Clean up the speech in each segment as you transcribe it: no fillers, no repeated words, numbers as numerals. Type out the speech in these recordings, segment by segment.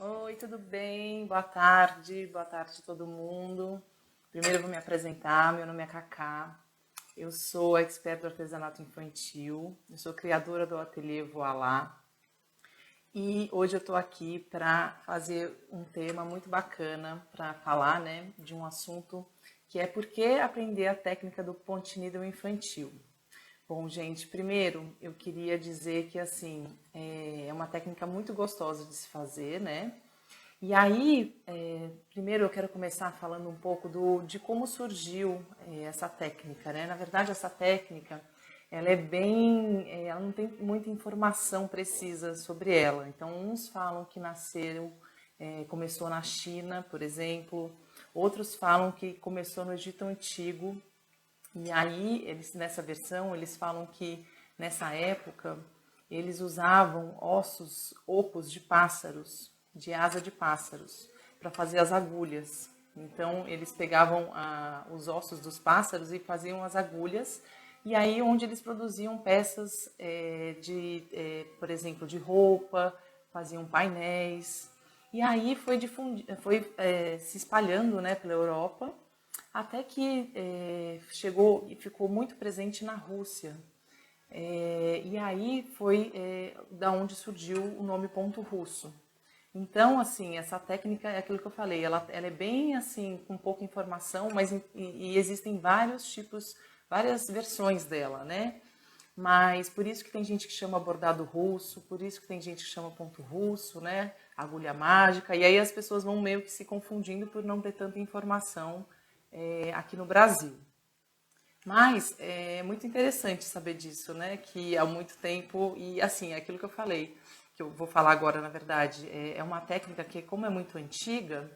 Oi, tudo bem? Boa tarde todo mundo. Primeiro eu vou me apresentar, meu nome é Cacá, eu sou expert do artesanato infantil, eu sou criadora do ateliê Voilá e hoje eu estou aqui para fazer um tema muito bacana para falar, né, de um assunto que é por que aprender a técnica do ponte needle infantil. Bom, gente, primeiro eu queria dizer que assim é uma técnica muito gostosa de se fazer, né? E aí, primeiro eu quero começar falando um pouco de como surgiu essa técnica, né? Na verdade, essa técnica, ela não tem muita informação precisa sobre ela. Então, uns falam que começou na China, por exemplo. Outros falam que começou no Egito Antigo. E aí, nessa versão, eles falam que nessa época eles usavam ocos de pássaros, de asa de pássaros, para fazer as agulhas. Então, eles pegavam os ossos dos pássaros e faziam as agulhas. E aí, onde eles produziam peças por exemplo, de roupa, faziam painéis. E aí foi se espalhando, né, pela Europa até que chegou e ficou muito presente na Rússia. E aí foi da onde surgiu o nome ponto russo. Então, assim, essa técnica é aquilo que eu falei, ela é bem assim, com pouca informação, e existem vários tipos, várias versões dela, né? Mas por isso que tem gente que chama bordado russo, por isso que tem gente que chama ponto russo, né? Agulha mágica, e aí as pessoas vão meio que se confundindo por não ter tanta informação aqui no Brasil. Mas é muito interessante saber disso, né? Que há muito tempo, e assim, é aquilo que eu falei, que eu vou falar agora, na verdade, é uma técnica que, como é muito antiga,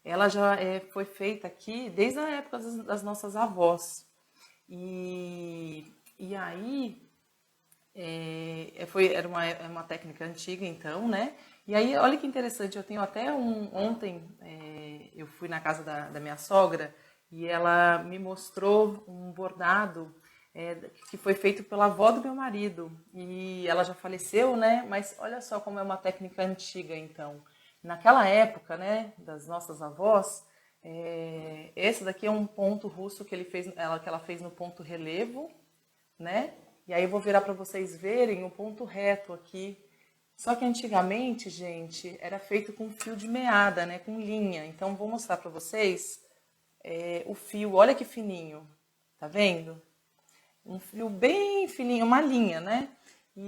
ela já foi feita aqui desde a época das nossas avós. E aí era uma técnica antiga, então, né? E aí, olha que interessante, eu tenho até ontem eu fui na casa da minha sogra e ela me mostrou um bordado que foi feito pela avó do meu marido. E ela já faleceu, né? Mas olha só como é uma técnica antiga, então. Naquela época, né, das nossas avós, esse daqui é um ponto russo que ela fez no ponto relevo, né? E aí eu vou virar para vocês verem o ponto reto aqui. Só que antigamente, gente, era feito com fio de meada, né? Com linha. Então vou mostrar para vocês o fio. Olha que fininho, tá vendo? Um fio bem fininho, uma linha, né?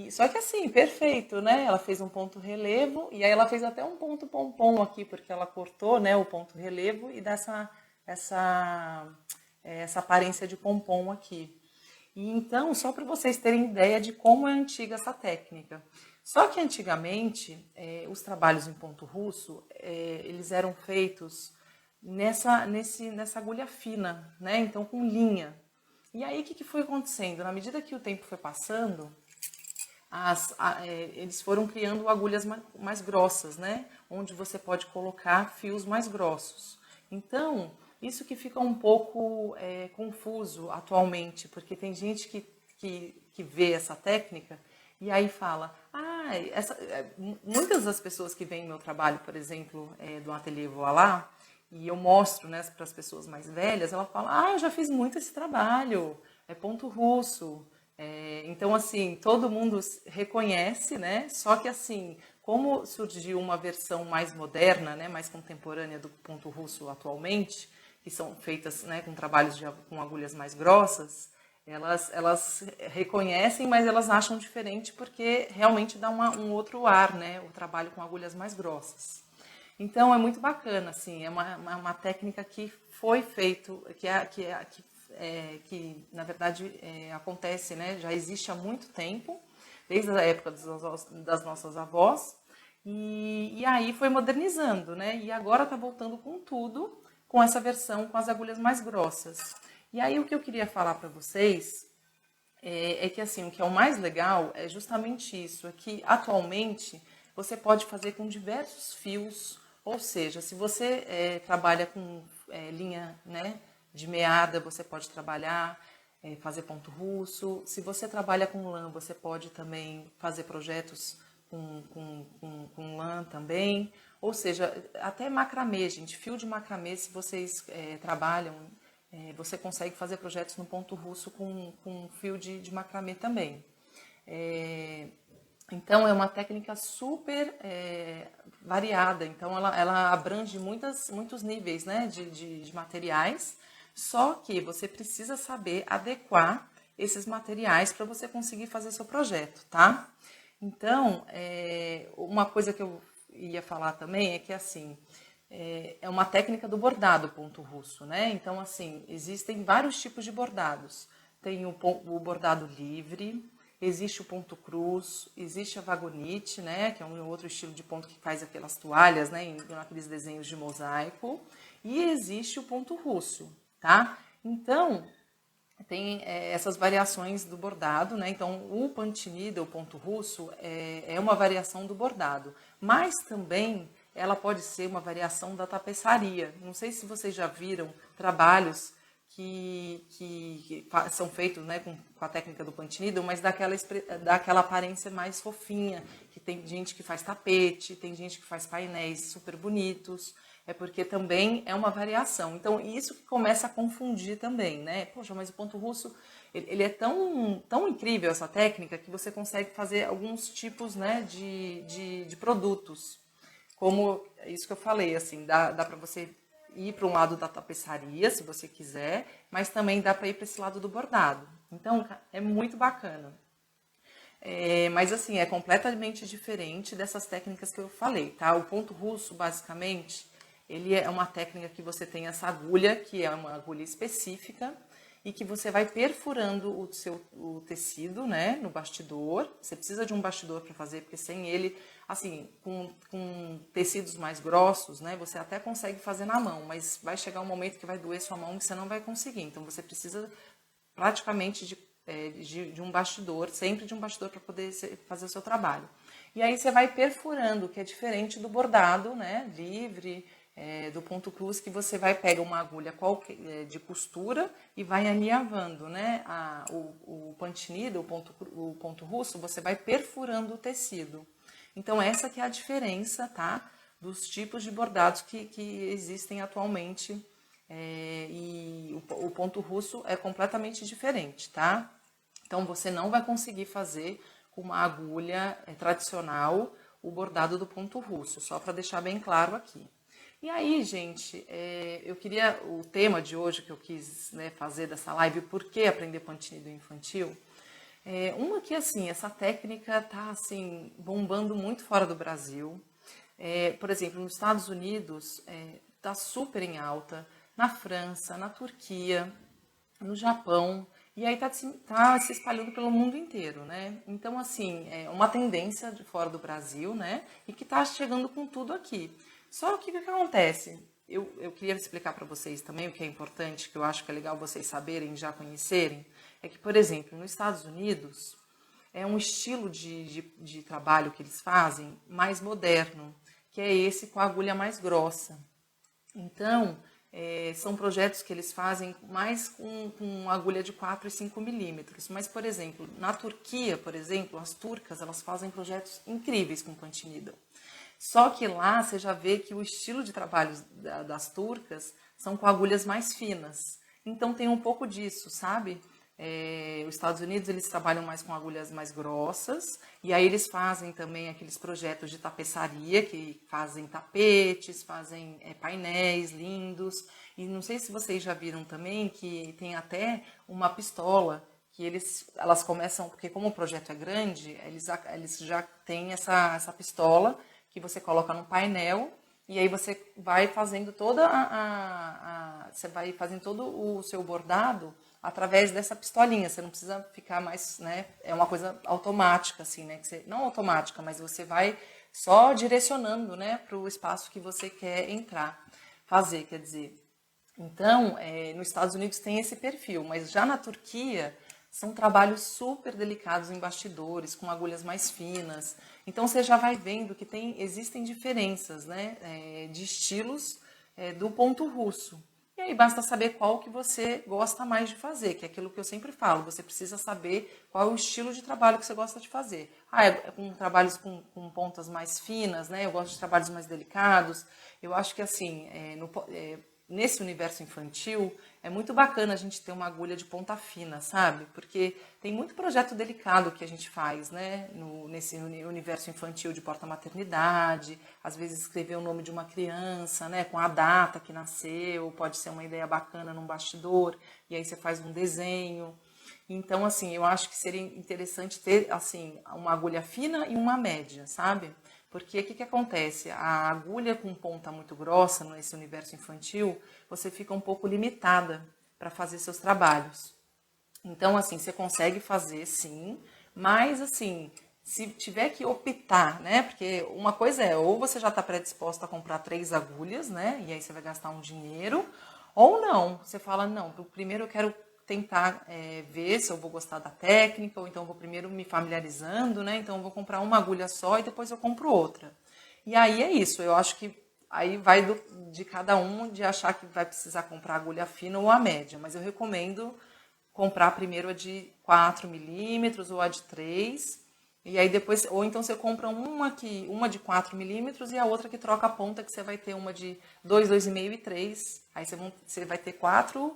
Só que assim, perfeito, né? Ela fez um ponto relevo e aí ela fez até um ponto pompom aqui, porque ela cortou, né, o ponto relevo e essa, essa aparência de pompom aqui. E então, só para vocês terem ideia de como é antiga essa técnica. Só que antigamente, os trabalhos em ponto russo, eles eram feitos nessa agulha fina, né? Então, com linha. E aí, o que foi acontecendo? Na medida que o tempo foi passando, eles foram criando agulhas mais grossas, né? Onde você pode colocar fios mais grossos. Então, isso que fica um pouco confuso atualmente, porque tem gente que vê essa técnica e aí fala, muitas das pessoas que veem meu trabalho, por exemplo, do Ateliê Voilá, e eu mostro, né, para as pessoas mais velhas, ela fala, eu já fiz muito esse trabalho, é ponto russo. Então, assim, todo mundo reconhece, né? Só que, assim, como surgiu uma versão mais moderna, né, mais contemporânea do ponto russo atualmente, que são feitas, né, com trabalhos com agulhas mais grossas, elas reconhecem, mas elas acham diferente porque realmente dá um outro ar, né? O trabalho com agulhas mais grossas. Então é muito bacana, assim, é uma técnica que foi feito, que na verdade acontece, né? Já existe há muito tempo, desde a época das nossas avós, e aí foi modernizando, né? E agora está voltando com tudo, com essa versão com as agulhas mais grossas. E aí o que eu queria falar para vocês que assim, o que é o mais legal é justamente isso, é que atualmente você pode fazer com diversos fios, ou seja, se você trabalha com linha, né, de meada, você pode trabalhar, fazer ponto russo. Se você trabalha com lã, você pode também fazer projetos com lã também. Ou seja, até macramê, gente, fio de macramê, se vocês trabalham, você consegue fazer projetos no ponto russo com fio de macramê também. Então, é uma técnica super variada, então ela abrange muitos níveis, né, de materiais, só que você precisa saber adequar esses materiais para você conseguir fazer seu projeto, tá? Então, uma coisa que eu ia falar também é que, assim, é uma técnica do bordado ponto russo, né? Então, assim, existem vários tipos de bordados. Tem o bordado livre, existe o ponto cruz, existe a vagonite, né? Que é um outro estilo de ponto que faz aquelas toalhas, né? Naqueles desenhos de mosaico. E existe o ponto russo, tá? Então, tem essas variações do bordado, né? Então, o pantinida, o ponto russo, é uma variação do bordado, mas também ela pode ser uma variação da tapeçaria. Não sei se vocês já viram trabalhos que são feitos, né, com a técnica do pantinida, mas daquela aparência mais fofinha, que tem gente que faz tapete, tem gente que faz painéis super bonitos, porque também é uma variação. Então, isso que começa a confundir também, né? Poxa, mas o ponto russo, ele é tão incrível, essa técnica, que você consegue fazer alguns tipos, né, de produtos. Como isso que eu falei, assim, dá para você ir para um lado da tapeçaria, se você quiser, mas também dá para ir para esse lado do bordado. Então, é muito bacana. Mas assim, é completamente diferente dessas técnicas que eu falei, tá? O ponto russo, basicamente, ele é uma técnica que você tem essa agulha, que é uma agulha específica, e que você vai perfurando o tecido, né, no bastidor. Você precisa de um bastidor para fazer, porque sem ele, assim, com tecidos mais grossos, né, você até consegue fazer na mão, mas vai chegar um momento que vai doer sua mão e você não vai conseguir. Então, você precisa praticamente de um bastidor, sempre de um bastidor para poder fazer o seu trabalho. E aí você vai perfurando, que é diferente do bordado, né, livre, do ponto cruz, que você vai pegar uma agulha de costura e vai alinhavando, né, o pantinida, o ponto russo, você vai perfurando o tecido. Então essa que é a diferença, tá, dos tipos de bordados que existem atualmente. E o ponto russo é completamente diferente, tá? Então você não vai conseguir fazer com uma agulha tradicional o bordado do ponto russo, só para deixar bem claro aqui. E aí, gente, o tema de hoje que eu quis, né, fazer dessa live, por que aprender pantinida infantil? Uma que, assim, essa técnica tá, assim, bombando muito fora do Brasil. Por exemplo, nos Estados Unidos, tá super em alta, na França, na Turquia, no Japão, e aí tá se espalhando pelo mundo inteiro, né? Então, assim, é uma tendência de fora do Brasil, né? E que tá chegando com tudo aqui. Só que o que acontece? Eu queria explicar para vocês também o que é importante, que eu acho que é legal vocês saberem, já conhecerem, é que, por exemplo, nos Estados Unidos, é um estilo de trabalho que eles fazem mais moderno, que é esse com a agulha mais grossa. Então, são projetos que eles fazem mais com agulha de 4 e 5 milímetros. Mas, por exemplo, na Turquia, por exemplo, as turcas, elas fazem projetos incríveis com pantinida. Só que lá você já vê que o estilo de trabalho das turcas são com agulhas mais finas. Então tem um pouco disso, sabe? Os Estados Unidos, eles trabalham mais com agulhas mais grossas, e aí eles fazem também aqueles projetos de tapeçaria, que fazem tapetes, fazem painéis lindos, e não sei se vocês já viram também que tem até uma pistola, que elas começam, porque como o projeto é grande, eles já têm essa pistola, que você coloca no painel, e aí você vai fazendo você vai fazendo todo o seu bordado através dessa pistolinha. Você não precisa ficar mais, né? É uma coisa automática, assim, né? Não automática, mas você vai só direcionando, né, para o espaço que você quer fazer, quer dizer. Então, nos Estados Unidos tem esse perfil, mas já na Turquia são trabalhos super delicados em bastidores, com agulhas mais finas. Então você já vai vendo que existem diferenças, né, de estilos do ponto russo. E aí basta saber qual que você gosta mais de fazer, que é aquilo que eu sempre falo, você precisa saber qual é o estilo de trabalho que você gosta de fazer. Ah, é com trabalhos com pontas mais finas, né? Eu gosto de trabalhos mais delicados. Eu acho que assim, nesse universo infantil, é muito bacana a gente ter uma agulha de ponta fina, sabe? Porque tem muito projeto delicado que a gente faz, né? Nesse universo infantil de porta-maternidade, às vezes escrever o nome de uma criança, né? Com a data que nasceu, pode ser uma ideia bacana num bastidor, e aí você faz um desenho. Então, assim, eu acho que seria interessante ter, assim, uma agulha fina e uma média, sabe? Porque o que acontece? A agulha com ponta muito grossa nesse universo infantil, você fica um pouco limitada para fazer seus trabalhos. Então, assim, você consegue fazer sim, mas assim, se tiver que optar, né? Porque uma coisa é, ou você já está predisposta a comprar 3 agulhas, né? E aí você vai gastar um dinheiro, ou não. Você fala, não, primeiro eu quero tentar ver se eu vou gostar da técnica, ou então eu vou primeiro me familiarizando, né? Então eu vou comprar uma agulha só e depois eu compro outra. E aí é isso, eu acho que aí vai de cada um de achar que vai precisar comprar agulha fina ou a média, mas eu recomendo comprar primeiro a de 4 milímetros ou a de 3. E aí depois, ou então você compra uma de 4 milímetros e a outra que troca a ponta, que você vai ter uma de 2, 2,5 e 3. Aí você vai ter 4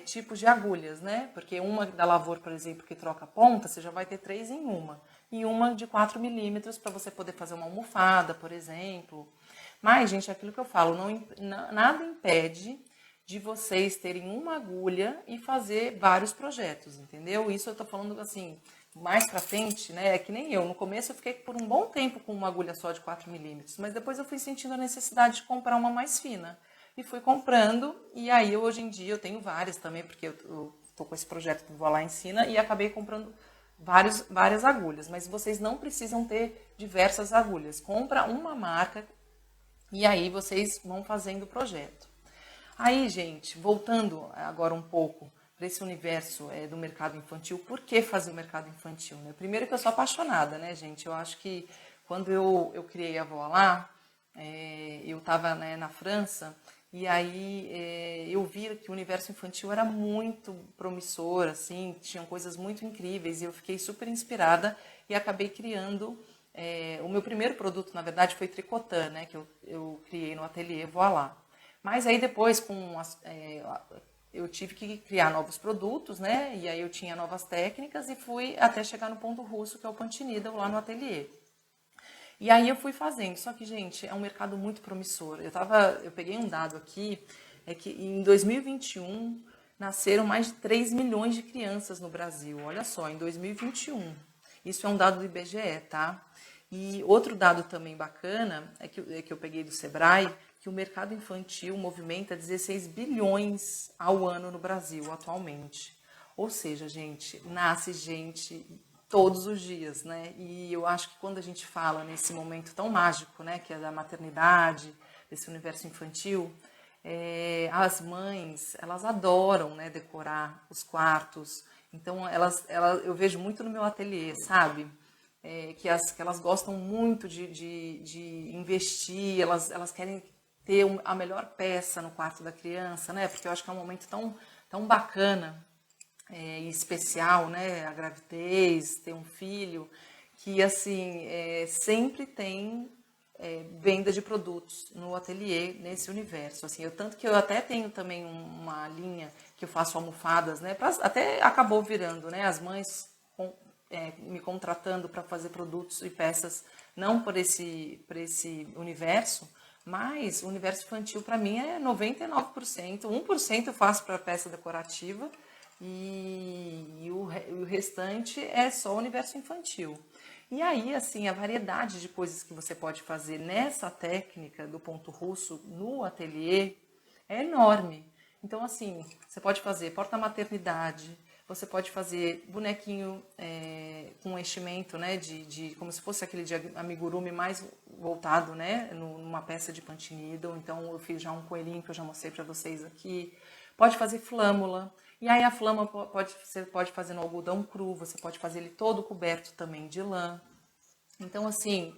tipos de agulhas, né? Porque uma da Lavor, por exemplo, que troca a ponta, você já vai ter 3 em uma. E uma de 4 milímetros para você poder fazer uma almofada, por exemplo. Mas, gente, é aquilo que eu falo, nada impede de vocês terem uma agulha e fazer vários projetos, entendeu? Isso eu tô falando assim, mais pra frente, né? É que nem eu. No começo eu fiquei por um bom tempo com uma agulha só de 4 milímetros, mas depois eu fui sentindo a necessidade de comprar uma mais fina. E fui comprando, e aí hoje em dia eu tenho várias também, porque eu tô com esse projeto do Vó Lá Ensina e acabei comprando várias agulhas. Mas vocês não precisam ter diversas agulhas. Compra uma marca e aí vocês vão fazendo o projeto. Aí, gente, voltando agora um pouco para esse universo do mercado infantil, por que fazer o mercado infantil? Né? Primeiro que eu sou apaixonada, né, gente? Eu acho que quando eu criei a Voilá, eu estava, né, na França e aí eu vi que o universo infantil era muito promissor, assim, tinham coisas muito incríveis e eu fiquei super inspirada e acabei criando. O meu primeiro produto, na verdade, foi tricotã, né, que eu criei no ateliê Voilá. Mas aí depois, eu tive que criar novos produtos, né? E aí eu tinha novas técnicas e fui até chegar no ponto russo, que é o Pantinida, lá no ateliê. E aí eu fui fazendo. Só que, gente, é um mercado muito promissor. Eu peguei um dado aqui, é que em 2021 nasceram mais de 3 milhões de crianças no Brasil. Olha só, em 2021. Isso é um dado do IBGE, tá? E outro dado também bacana é que eu peguei do Sebrae, que o mercado infantil movimenta 16 bilhões ao ano no Brasil atualmente. Ou seja, gente, nasce gente todos os dias, né? E eu acho que quando a gente fala nesse momento tão mágico, né, que é da maternidade, desse universo infantil, as mães, elas adoram, né, decorar os quartos. Então, eu vejo muito no meu ateliê, sabe? Que elas gostam muito de investir, elas querem ter a melhor peça no quarto da criança, né? Porque eu acho que é um momento tão bacana e especial, né? A gravidez, ter um filho, que assim sempre tem venda de produtos no ateliê nesse universo. Assim, tanto que eu até tenho também uma linha que eu faço almofadas, né? Até acabou virando, né? As mães me contratando para fazer produtos e peças não por esse universo, mas o universo infantil para mim é 99%, 1% eu faço para peça decorativa e o restante é só o universo infantil. E aí, assim, a variedade de coisas que você pode fazer nessa técnica do ponto russo no ateliê é enorme. Então, assim, você pode fazer porta-maternidade, você pode fazer bonequinho com enchimento, né, como se fosse aquele de amigurumi mais voltado, né, numa peça de Pantinida. Então, eu fiz já um coelhinho que eu já mostrei para vocês aqui. Pode fazer flâmula. E aí a flâmula você pode fazer no algodão cru, você pode fazer ele todo coberto também de lã. Então, assim,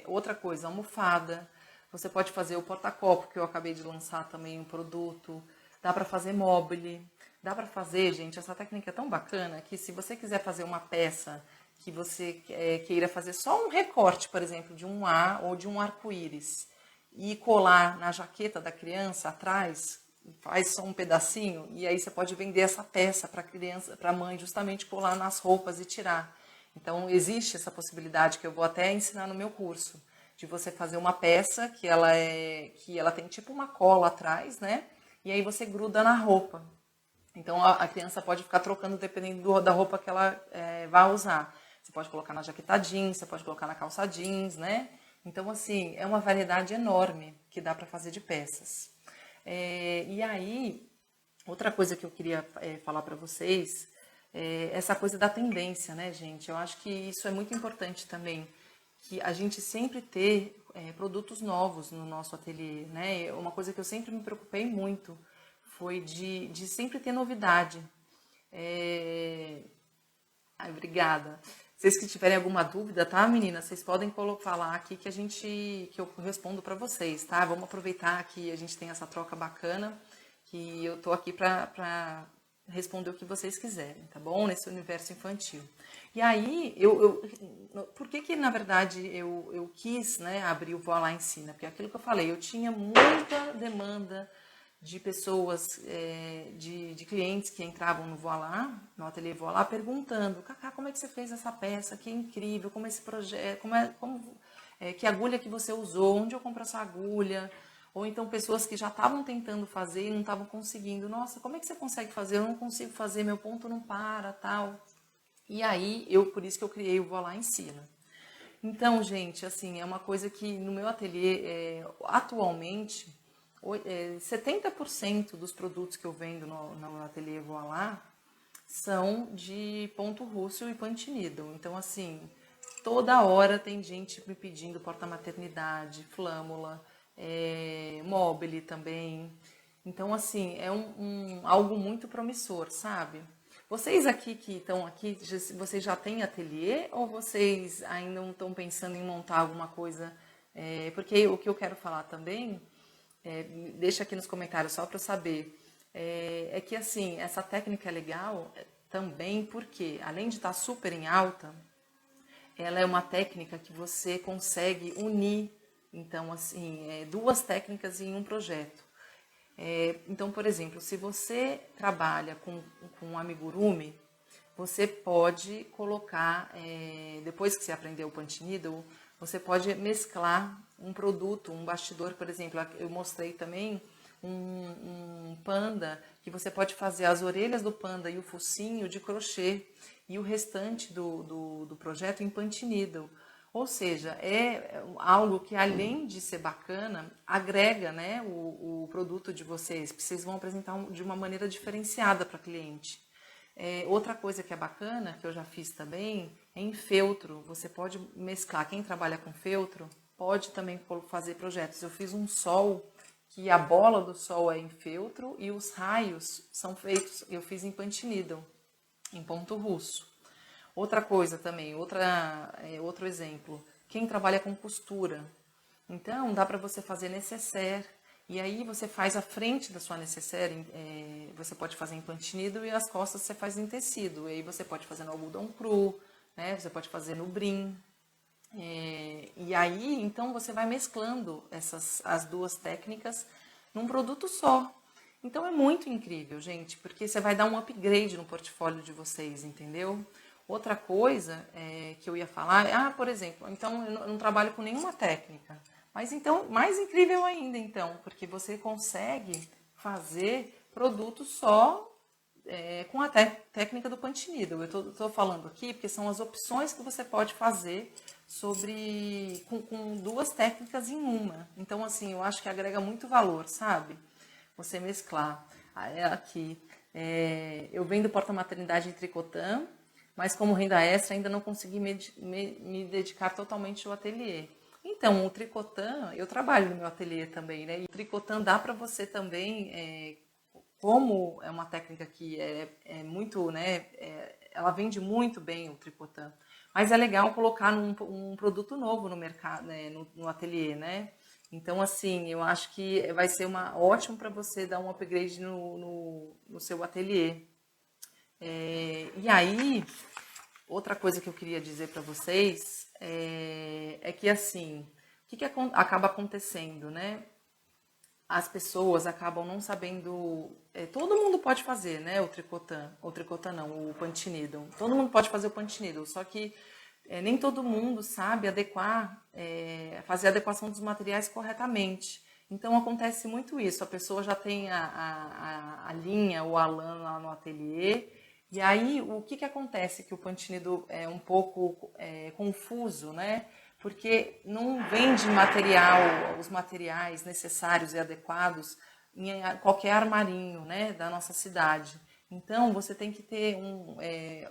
outra coisa, almofada. Você pode fazer o porta-copo, que eu acabei de lançar também um produto. dá para fazer mobile, dá para fazer, gente, essa técnica é tão bacana que se você quiser fazer uma peça que você queira fazer só um recorte, por exemplo, de um A ou de um arco-íris e colar na jaqueta da criança atrás, faz só um pedacinho e aí você pode vender essa peça para a criança, para a mãe, justamente colar nas roupas e tirar. Então existe essa possibilidade que eu vou até ensinar no meu curso, de você fazer uma peça que ela tem tipo uma cola atrás, né? E aí você gruda na roupa. Então a criança pode ficar trocando dependendo da roupa que ela vai usar. Você pode colocar na jaqueta jeans, você pode colocar na calça jeans, né? Então, assim, é uma variedade enorme que dá para fazer de peças. E aí, outra coisa que eu queria falar para vocês é essa coisa da tendência, né, gente? Eu acho que isso é muito importante também, que a gente sempre ter produtos novos no nosso ateliê, né? Uma coisa que eu sempre me preocupei muito foi de sempre ter novidade. Ai, obrigada. Vocês que tiverem alguma dúvida, tá, meninas? Vocês podem falar aqui que eu respondo para vocês, tá? Vamos aproveitar que a gente tem essa troca bacana, que eu tô aqui para responder o que vocês quiserem, tá bom? Nesse universo infantil. E aí, por que na verdade eu quis, né, abrir o Voa Lá Ensina? Porque aquilo que eu falei, eu tinha muita demanda de pessoas, de clientes que entravam no Voa Lá, no ateliê Voa Lá, perguntando: Cacá, como é que você fez essa peça? Que incrível, como esse projeto, que agulha que você usou, onde eu compro essa agulha? Ou então pessoas que já estavam tentando fazer e não estavam conseguindo. Nossa, como é que você consegue fazer? Eu não consigo fazer, meu ponto não para, tal. E aí, por isso que eu criei o Voa Lá Ensina. Então, gente, assim, é uma coisa que no meu ateliê, atualmente, 70% dos produtos que eu vendo no ateliê Voa Lá são de ponto russo e punch needle. Então, assim, toda hora tem gente me pedindo porta-maternidade, flâmula, mobile também. Então, assim, é algo muito promissor, sabe? Vocês aqui que estão aqui, vocês já têm ateliê ou vocês ainda não estão pensando em montar alguma coisa? Porque o que eu quero falar também, deixa aqui nos comentários só para eu saber, é que assim, essa técnica é legal também porque, além de estar super em alta, ela é uma técnica que você consegue unir, então, assim, duas técnicas em um projeto. Então, por exemplo, se você trabalha com amigurumi, você pode colocar, depois que você aprender o punch needle, você pode mesclar um produto, um bastidor, por exemplo. Eu mostrei também um panda, que você pode fazer as orelhas do panda e o focinho de crochê, e o restante do projeto em punch needle. Ou seja, é algo que, além de ser bacana, agrega, né, o produto de vocês, porque vocês vão apresentar de uma maneira diferenciada para cliente. Outra coisa que é bacana, que eu já fiz também, é em feltro. Você pode mesclar, quem trabalha com feltro, pode também fazer projetos. Eu fiz um sol, que a bola do sol é em feltro e os raios são feitos, eu fiz em punch needle, em ponto russo. Outra coisa também, outro exemplo, quem trabalha com costura. Então, dá para você fazer nécessaire, e aí você faz a frente da sua nécessaire, você pode fazer em punch needle e as costas você faz em tecido. E aí você pode fazer no algodão cru, né? Você pode fazer no brim. E aí, então, você vai mesclando as duas técnicas num produto só. Então, é muito incrível, gente, porque você vai dar um upgrade no portfólio de vocês, entendeu? Outra coisa que eu ia falar, por exemplo, então eu não trabalho com nenhuma técnica. Mas então, mais incrível ainda, então, porque você consegue fazer produtos só com a técnica do punch needle. Eu estou falando aqui porque são as opções que você pode fazer com duas técnicas em uma. Então, assim, eu acho que agrega muito valor, sabe? Você mesclar. Aqui, eu vendo porta-maternidade em tricotã, mas como renda extra ainda não consegui me dedicar totalmente ao ateliê. Então, o tricotã, eu trabalho no meu ateliê também, né? E o tricotã dá para você também, como é uma técnica que é muito, né? Ela vende muito bem o tricotã, mas é legal colocar um produto novo no mercado, né? No ateliê, né? Então, assim, eu acho que vai ser ótimo para você dar um upgrade no seu ateliê. E aí, outra coisa que eu queria dizer para vocês é que, assim, acaba acontecendo, né? As pessoas acabam não sabendo. Todo mundo pode fazer, né? O tricotã não, o punch needle. Todo mundo pode fazer o punch needle, só que nem todo mundo sabe fazer a adequação dos materiais corretamente. Então acontece muito isso. A pessoa já tem a linha ou a lã lá no ateliê. E aí o que acontece? Que o punch needle é um pouco confuso, né? Porque não vende os materiais necessários e adequados em qualquer armarinho, né, da nossa cidade. Então, você tem que ter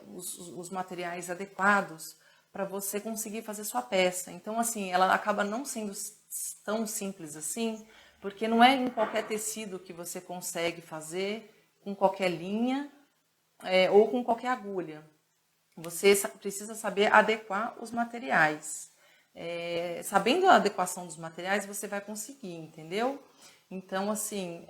os materiais adequados para você conseguir fazer sua peça. Então, assim, ela acaba não sendo tão simples assim, porque não é em qualquer tecido que você consegue fazer, com qualquer linha ou com qualquer agulha. Você precisa saber adequar os materiais. Sabendo a adequação dos materiais, você vai conseguir, entendeu? Então, assim,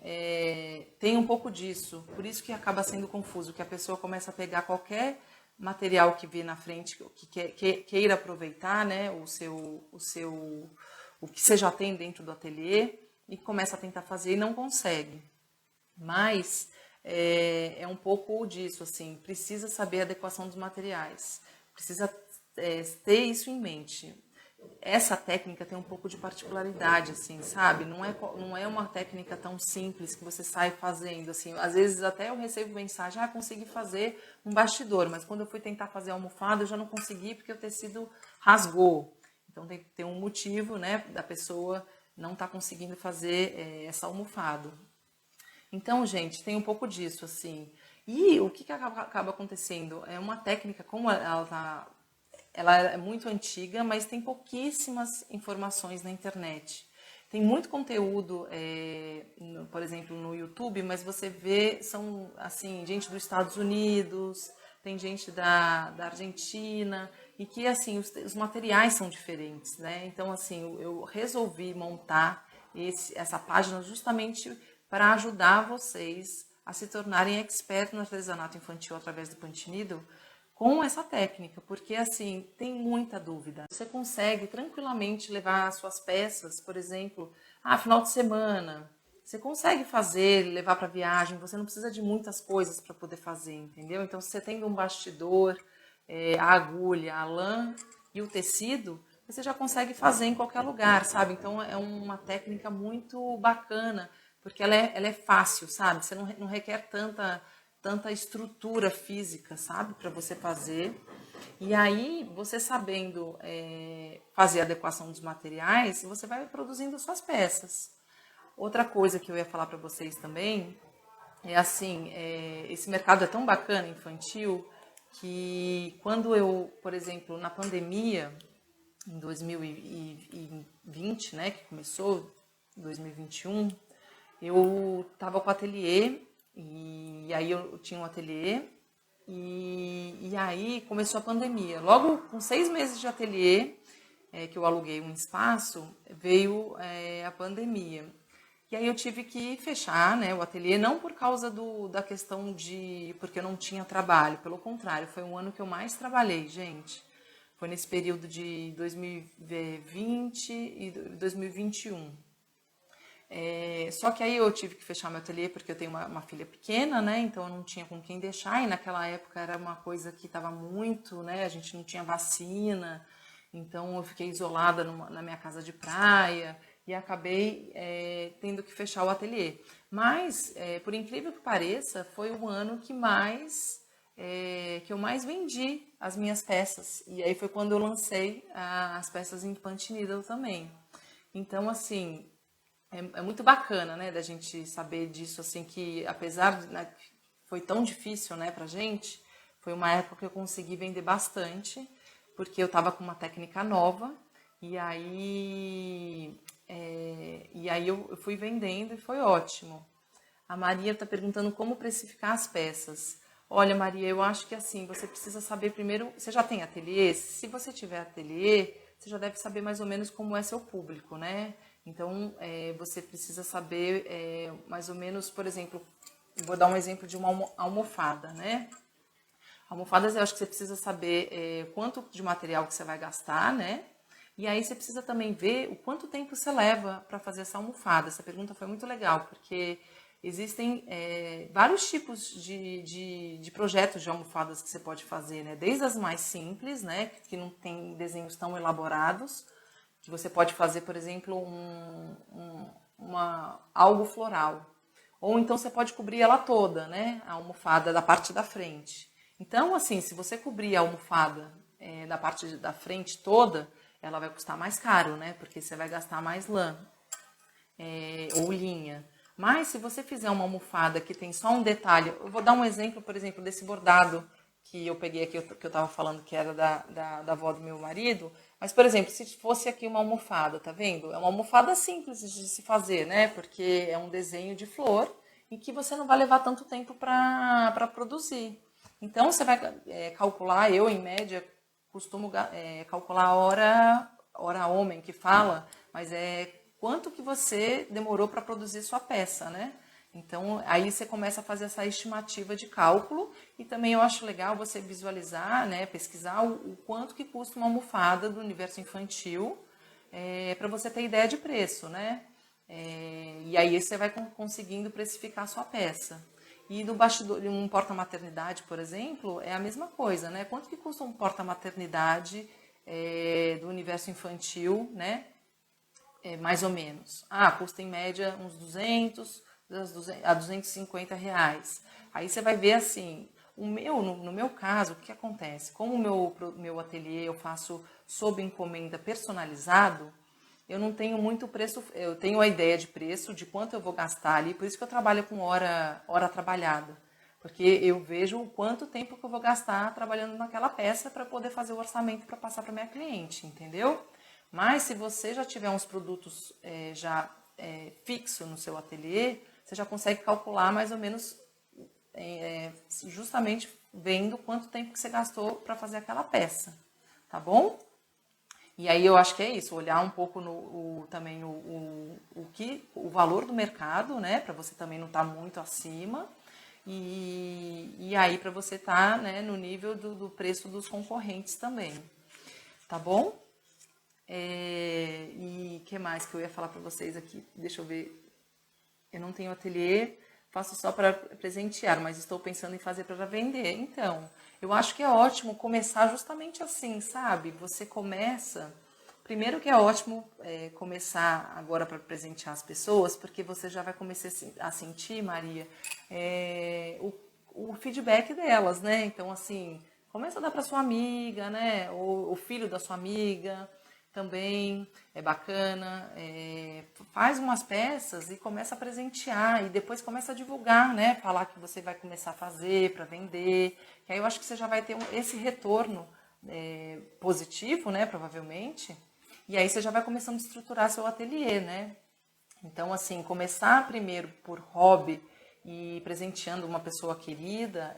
tem um pouco disso. Por isso que acaba sendo confuso, que a pessoa começa a pegar qualquer material que vê na frente, que queira aproveitar, né, o que você já tem dentro do ateliê, e começa a tentar fazer e não consegue. Mas é um pouco disso, assim, precisa saber a adequação dos materiais, precisa ter isso em mente. Essa técnica tem um pouco de particularidade, assim, sabe? Não é uma técnica tão simples que você sai fazendo, assim. Às vezes até eu recebo mensagem, consegui fazer um bastidor, mas quando eu fui tentar fazer a almofada, eu já não consegui porque o tecido rasgou. Então tem que ter um motivo, né, da pessoa não estar conseguindo fazer essa almofada. Então, gente, tem um pouco disso, assim. E o que acaba acontecendo? É uma técnica, como ela é muito antiga, mas tem pouquíssimas informações na internet. Tem muito conteúdo, por exemplo, no YouTube, mas você vê, são, assim, gente dos Estados Unidos, tem gente da Argentina, e que, assim, os materiais são diferentes, né? Então, assim, eu resolvi montar essa página justamente para ajudar vocês a se tornarem expertos no artesanato infantil através do punch needle com essa técnica, porque assim, tem muita dúvida. Você consegue tranquilamente levar suas peças, por exemplo, final de semana. Você consegue fazer, levar para viagem, você não precisa de muitas coisas para poder fazer, entendeu? Então, se você tem um bastidor, a agulha, a lã e o tecido, você já consegue fazer em qualquer lugar, sabe? Então, é uma técnica muito bacana, porque ela é fácil, sabe? Você não requer tanta estrutura física, sabe? Para você fazer. E aí, você sabendo fazer a adequação dos materiais, você vai produzindo suas peças. Outra coisa que eu ia falar para vocês também é assim, esse mercado é tão bacana infantil que quando eu, por exemplo, na pandemia, em 2020, né, que começou, 2021, eu estava com o ateliê, e aí eu tinha um ateliê, e aí começou a pandemia. Logo com 6 meses de ateliê, que eu aluguei um espaço, veio a pandemia. E aí eu tive que fechar, né, o ateliê, não por causa da questão porque eu não tinha trabalho, pelo contrário, foi um ano que eu mais trabalhei, gente. Foi nesse período de 2020 e 2021. Só que aí eu tive que fechar meu ateliê porque eu tenho uma filha pequena, né? Então eu não tinha com quem deixar. E naquela época era uma coisa que estava muito, né? A gente não tinha vacina. Então eu fiquei isolada na minha casa de praia e acabei tendo que fechar o ateliê. Mas, por incrível que pareça, foi o ano que eu mais vendi as minhas peças. E aí foi quando eu lancei as peças em punch needle também. Então, assim, é muito bacana, né, da gente saber disso, assim, que apesar de, né, foi tão difícil, né, pra gente, foi uma época que eu consegui vender bastante, porque eu tava com uma técnica nova, e aí eu fui vendendo e foi ótimo. A Maria está perguntando como precificar as peças. Olha, Maria, eu acho que assim, você precisa saber primeiro, você já tem ateliê? Se você tiver ateliê, você já deve saber mais ou menos como é seu público, né? Então, você precisa saber mais ou menos, por exemplo, vou dar um exemplo de uma almofada, né? Almofadas, eu acho que você precisa saber quanto de material que você vai gastar, né? E aí você precisa também ver o quanto tempo você leva para fazer essa almofada. Essa pergunta foi muito legal, porque existem vários tipos de projetos de almofadas que você pode fazer, né? Desde as mais simples, né? Que não tem desenhos tão elaborados, que você pode fazer, por exemplo, algo floral. Ou então você pode cobrir ela toda, né? A almofada da parte da frente. Então, assim, se você cobrir a almofada da parte da frente toda, ela vai custar mais caro, né? Porque você vai gastar mais lã ou linha. Mas se você fizer uma almofada que tem só um detalhe, eu vou dar um exemplo, por exemplo, desse bordado que eu peguei aqui, que eu estava falando que era da avó do meu marido. Mas, por exemplo, se fosse aqui uma almofada, tá vendo? É uma almofada simples de se fazer, né? Porque é um desenho de flor em que você não vai levar tanto tempo para produzir. Então, você vai calcular, eu em média costumo calcular a hora homem que fala, mas quanto que você demorou para produzir sua peça, né? Então, aí você começa a fazer essa estimativa de cálculo e também eu acho legal você visualizar, né, pesquisar o quanto que custa uma almofada do universo infantil, para você ter ideia de preço, né? E aí você vai conseguindo precificar a sua peça. E no bastidor, um porta-maternidade, por exemplo, é a mesma coisa, né? Quanto que custa um porta-maternidade do universo infantil, né? Mais ou menos. Custa em média uns 200 a 250 reais. Aí você vai ver assim, no meu caso, o que acontece? Como o meu ateliê eu faço sob encomenda personalizado, eu não tenho muito preço, eu tenho a ideia de preço, de quanto eu vou gastar ali, por isso que eu trabalho com hora trabalhada. Porque eu vejo o quanto tempo que eu vou gastar trabalhando naquela peça para poder fazer o orçamento para passar para minha cliente, entendeu? Mas se você já tiver uns produtos fixo no seu ateliê, você já consegue calcular mais ou menos justamente vendo quanto tempo que você gastou para fazer aquela peça, tá bom? E aí eu acho que é isso, olhar um pouco também o valor do mercado, né, para você também não estar muito acima, e aí para você estar, né, no nível do preço dos concorrentes também, tá bom? E o que mais que eu ia falar para vocês aqui? Deixa eu ver. Eu não tenho ateliê, faço só para presentear, mas estou pensando em fazer para vender. Então, eu acho que é ótimo começar justamente assim, sabe? Você começa. Primeiro que é ótimo começar agora para presentear as pessoas, porque você já vai começar a sentir, Maria, o feedback delas, né? Então, assim, começa a dar para sua amiga, né? Ou o filho da sua amiga também é bacana, faz umas peças e começa a presentear e depois começa a divulgar, né? Falar que você vai começar a fazer para vender, que aí eu acho que você já vai ter esse retorno positivo, né? Provavelmente, e aí você já vai começando a estruturar seu ateliê, né? Então, assim, começar primeiro por hobby e presenteando uma pessoa querida,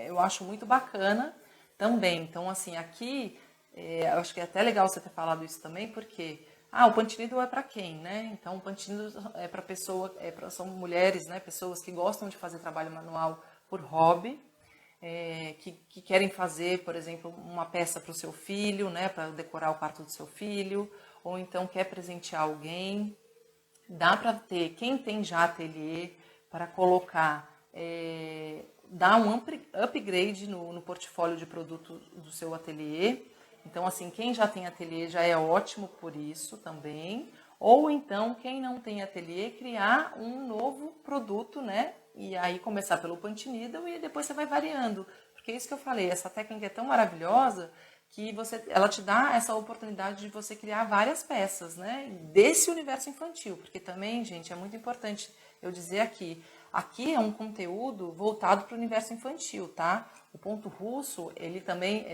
eu acho muito bacana também. Então, assim, aqui eu acho que é até legal você ter falado isso também, porque o Pantinido é para quem, né? Então, o Pantinido é para pessoa, são mulheres, né? Pessoas que gostam de fazer trabalho manual por hobby, que querem fazer, por exemplo, uma peça para o seu filho, né? Para decorar o quarto do seu filho, ou então quer presentear alguém. Dá para ter, quem tem já ateliê, para colocar, dar um upgrade no portfólio de produto do seu ateliê. Então, assim, quem já tem ateliê já é ótimo por isso também. Ou então, quem não tem ateliê, criar um novo produto, né? E aí começar pelo Punch Needle e depois você vai variando. Porque é isso que eu falei, essa técnica é tão maravilhosa que ela te dá essa oportunidade de você criar várias peças, né? Desse universo infantil. Porque também, gente, é muito importante eu dizer aqui é um conteúdo voltado para o universo infantil, tá? O ponto russo, ele também,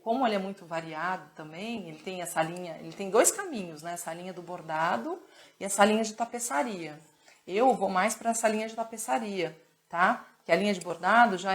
como ele é muito variado também, ele tem essa linha, ele tem dois caminhos, né? Essa linha do bordado e essa linha de tapeçaria. Eu vou mais para essa linha de tapeçaria, tá? Que a linha de bordado já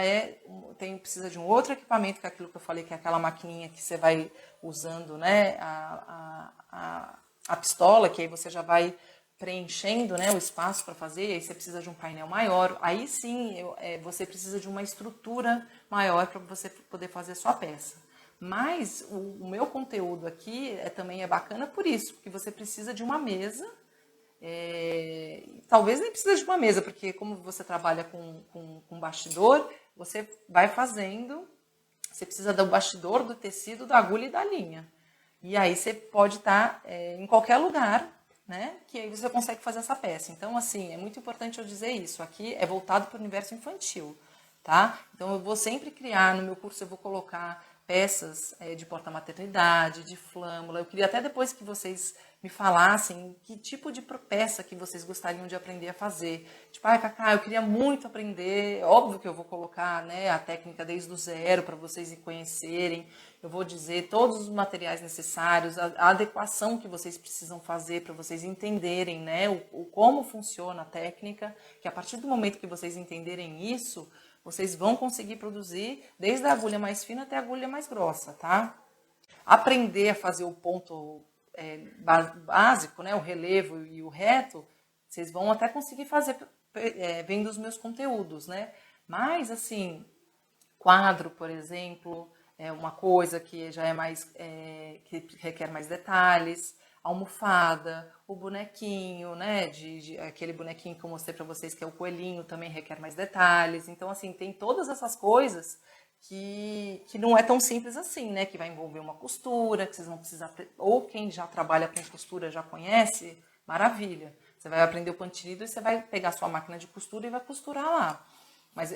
precisa de um outro equipamento, que é aquilo que eu falei, que é aquela maquininha que você vai usando, né? A pistola, que aí você já vai preenchendo, né, o espaço para fazer, aí você precisa de um painel maior, aí sim você precisa de uma estrutura maior para você poder fazer a sua peça. Mas o meu conteúdo aqui também é bacana por isso, porque você precisa de uma mesa, talvez nem precisa de uma mesa, porque como você trabalha com bastidor, você vai fazendo, você precisa do bastidor, do tecido, da agulha e da linha. E aí você pode estar em qualquer lugar, né? Que aí você consegue fazer essa peça. Então, assim, é muito importante eu dizer isso. Aqui é voltado para o universo infantil, tá? Então, eu vou sempre criar, no meu curso eu vou colocar peças de porta-maternidade, de flâmula. Eu queria até depois que vocês me falassem que tipo de peça que vocês gostariam de aprender a fazer. Tipo, Cacá, eu queria muito aprender, óbvio que eu vou colocar, né, a técnica desde o zero para vocês conhecerem. Eu vou dizer todos os materiais necessários, a adequação que vocês precisam fazer para vocês entenderem, né, como funciona a técnica, que a partir do momento que vocês entenderem isso, vocês vão conseguir produzir desde a agulha mais fina até a agulha mais grossa, tá? Aprender a fazer o ponto básico, né, o relevo e o reto, vocês vão até conseguir fazer vendo os meus conteúdos, né? Mas, assim, quadro, por exemplo, é uma coisa que já é mais, que requer mais detalhes, almofada, o bonequinho, né, aquele bonequinho que eu mostrei para vocês, que é o coelhinho, também requer mais detalhes. Então, assim, tem todas essas coisas que não é tão simples assim, né, que vai envolver uma costura, que vocês vão precisar ter, ou quem já trabalha com costura já conhece, maravilha. Você vai aprender o pontilhado e você vai pegar a sua máquina de costura e vai costurar lá. Mas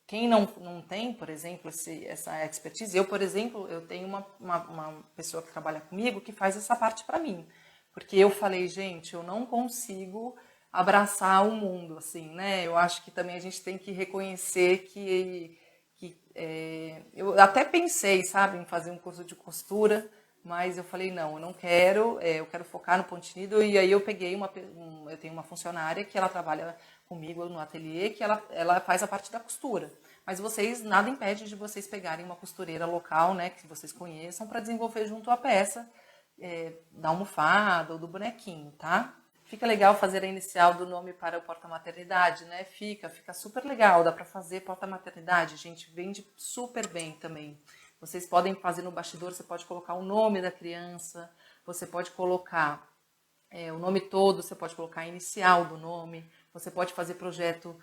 quem não tem, por exemplo, essa expertise, eu, por exemplo, eu tenho uma pessoa que trabalha comigo que faz essa parte para mim. Porque eu falei, gente, eu não consigo abraçar o mundo, assim, né? Eu acho que também a gente tem que reconhecer que eu até pensei, sabe, em fazer um curso de costura, mas eu falei, não, eu não quero, eu quero focar no pontilhado, e aí eu peguei eu tenho uma funcionária que ela trabalha comigo no ateliê, que ela faz a parte da costura. Mas nada impede de vocês pegarem uma costureira local, né, que vocês conheçam, para desenvolver junto à peça, da almofada ou do bonequinho, tá? Fica legal fazer a inicial do nome para o porta-maternidade, né? Fica super legal, dá para fazer porta-maternidade, gente, vende super bem também. Vocês podem fazer no bastidor, você pode colocar o nome da criança, você pode colocar o nome todo, você pode colocar a inicial do nome, você pode fazer projeto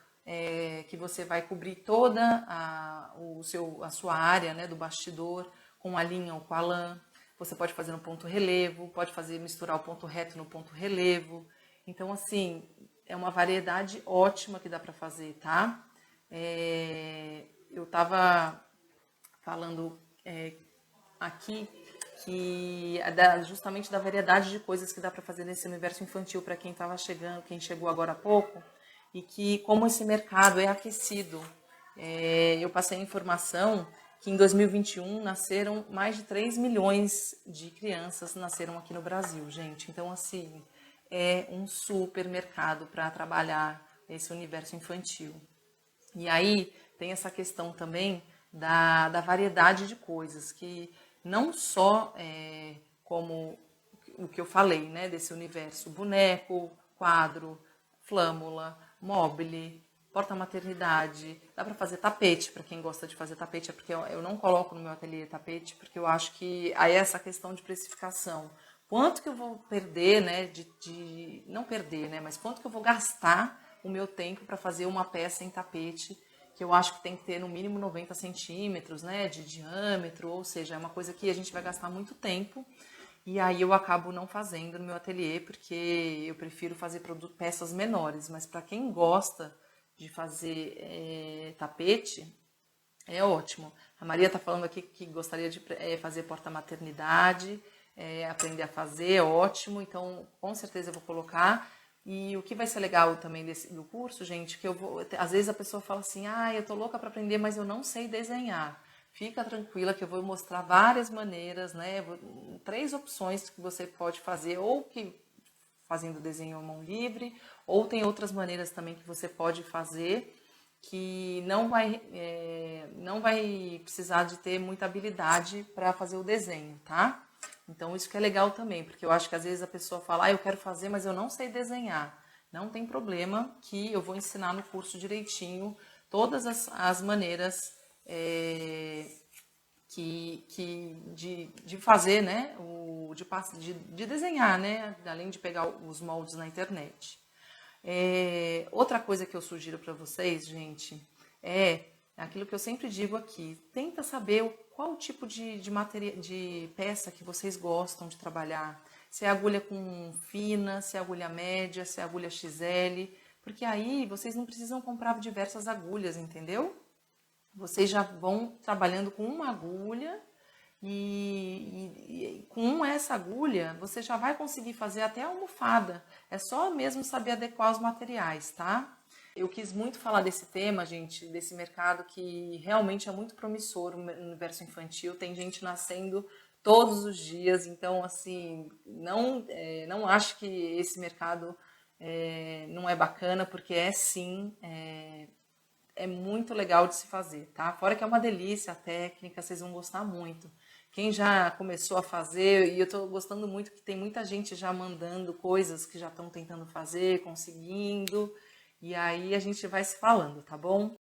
que você vai cobrir toda a sua área, né, do bastidor, com a linha ou com a lã. Você pode fazer no ponto relevo, pode misturar o ponto reto no ponto relevo. Então, assim, é uma variedade ótima que dá para fazer, tá? Eu estava falando aqui que justamente da variedade de coisas que dá para fazer nesse universo infantil para quem estava chegando, quem chegou agora há pouco, e que como esse mercado é aquecido. Eu passei a informação que em 2021 nasceram mais de 3 milhões de crianças nasceram aqui no Brasil, gente. Então, assim, é um super mercado para trabalhar esse universo infantil. E aí tem essa questão também da variedade de coisas, que não só como o que eu falei, né, desse universo, boneco, quadro, flâmula, mobile, porta-maternidade, dá para fazer tapete, para quem gosta de fazer tapete, é porque eu não coloco no meu ateliê tapete, porque eu acho que aí é essa questão de precificação. Quanto que eu vou perder, né, não perder, né, mas quanto que eu vou gastar o meu tempo para fazer uma peça em tapete, que eu acho que tem que ter no mínimo 90 centímetros, né, de diâmetro, ou seja, é uma coisa que a gente vai gastar muito tempo, e aí eu acabo não fazendo no meu ateliê, porque eu prefiro fazer peças menores, mas para quem gosta de fazer tapete, é ótimo. A Maria está falando aqui que gostaria de fazer porta-maternidade, aprender a fazer, é ótimo, então com certeza eu vou colocar. E o que vai ser legal também do curso, gente, que às vezes a pessoa fala assim, eu tô louca para aprender, mas eu não sei desenhar. Fica tranquila que eu vou mostrar várias maneiras, né? 3 opções que você pode fazer, ou que fazendo desenho à mão livre, ou tem outras maneiras também que você pode fazer, que não vai precisar de ter muita habilidade para fazer o desenho, tá? Então isso que é legal também, porque eu acho que às vezes a pessoa fala, eu quero fazer, mas eu não sei desenhar. Não tem problema, que eu vou ensinar no curso direitinho todas as maneiras de fazer, né? De desenhar, né? Além de pegar os moldes na internet. Outra coisa que eu sugiro para vocês, gente, é aquilo que eu sempre digo aqui. Tenta saber qual tipo de peça que vocês gostam de trabalhar. Se é agulha com fina, se é agulha média, se é agulha XL. Porque aí vocês não precisam comprar diversas agulhas, entendeu? Vocês já vão trabalhando com uma agulha e com essa agulha você já vai conseguir fazer até a almofada. É só mesmo saber adequar os materiais, tá? Eu quis muito falar desse tema, gente, desse mercado que realmente é muito promissor, o universo infantil. Tem gente nascendo todos os dias, então, assim, não acho que esse mercado não é bacana, porque é sim, é muito legal de se fazer, tá? Fora que é uma delícia a técnica, vocês vão gostar muito. Quem já começou a fazer, e eu tô gostando muito que tem muita gente já mandando coisas que já estão tentando fazer, conseguindo, e aí a gente vai se falando, tá bom?